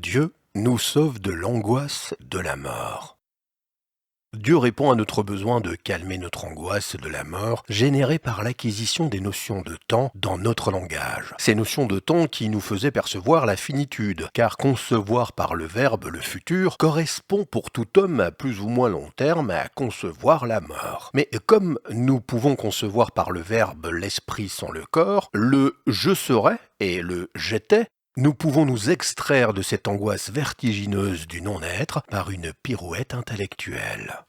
Dieu nous sauve de l'angoisse de la mort. Dieu répond à notre besoin de calmer notre angoisse de la mort, générée par l'acquisition des notions de temps dans notre langage. Ces notions de temps qui nous faisaient percevoir la finitude, car concevoir par le verbe le futur correspond pour tout homme à plus ou moins long terme à concevoir la mort. Mais comme nous pouvons concevoir par le verbe l'esprit sans le corps, le « je serai » et le « j'étais », nous pouvons nous extraire de cette angoisse vertigineuse du non-être par une pirouette intellectuelle.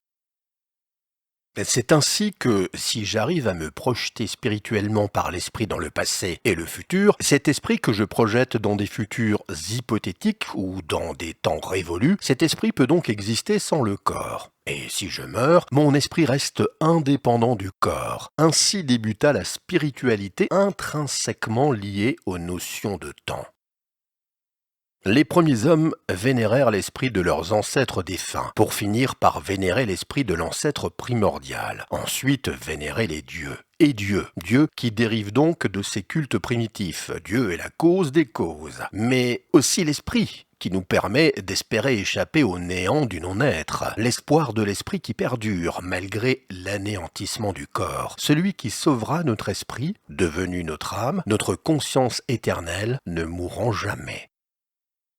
C'est ainsi que, si j'arrive à me projeter spirituellement par l'esprit dans le passé et le futur, cet esprit que je projette dans des futurs hypothétiques ou dans des temps révolus, cet esprit peut donc exister sans le corps. Et si je meurs, mon esprit reste indépendant du corps. Ainsi débuta la spiritualité intrinsèquement liée aux notions de temps. Les premiers hommes vénérèrent l'esprit de leurs ancêtres défunts, pour finir par vénérer l'esprit de l'ancêtre primordial. Ensuite, vénérer les dieux. Et Dieu qui dérive donc de ces cultes primitifs. Dieu est la cause des causes. Mais aussi l'esprit, qui nous permet d'espérer échapper au néant du non-être. L'espoir de l'esprit qui perdure, malgré l'anéantissement du corps. Celui qui sauvera notre esprit, devenu notre âme, notre conscience éternelle, ne mourant jamais.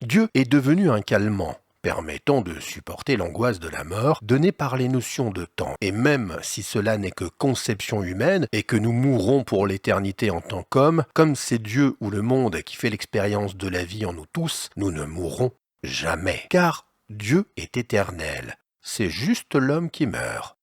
Dieu est devenu un calmant, permettant de supporter l'angoisse de la mort donnée par les notions de temps. Et même si cela n'est que conception humaine et que nous mourrons pour l'éternité en tant qu'hommes, comme c'est Dieu ou le monde qui fait l'expérience de la vie en nous tous, nous ne mourrons jamais. Car Dieu est éternel, c'est juste l'homme qui meurt.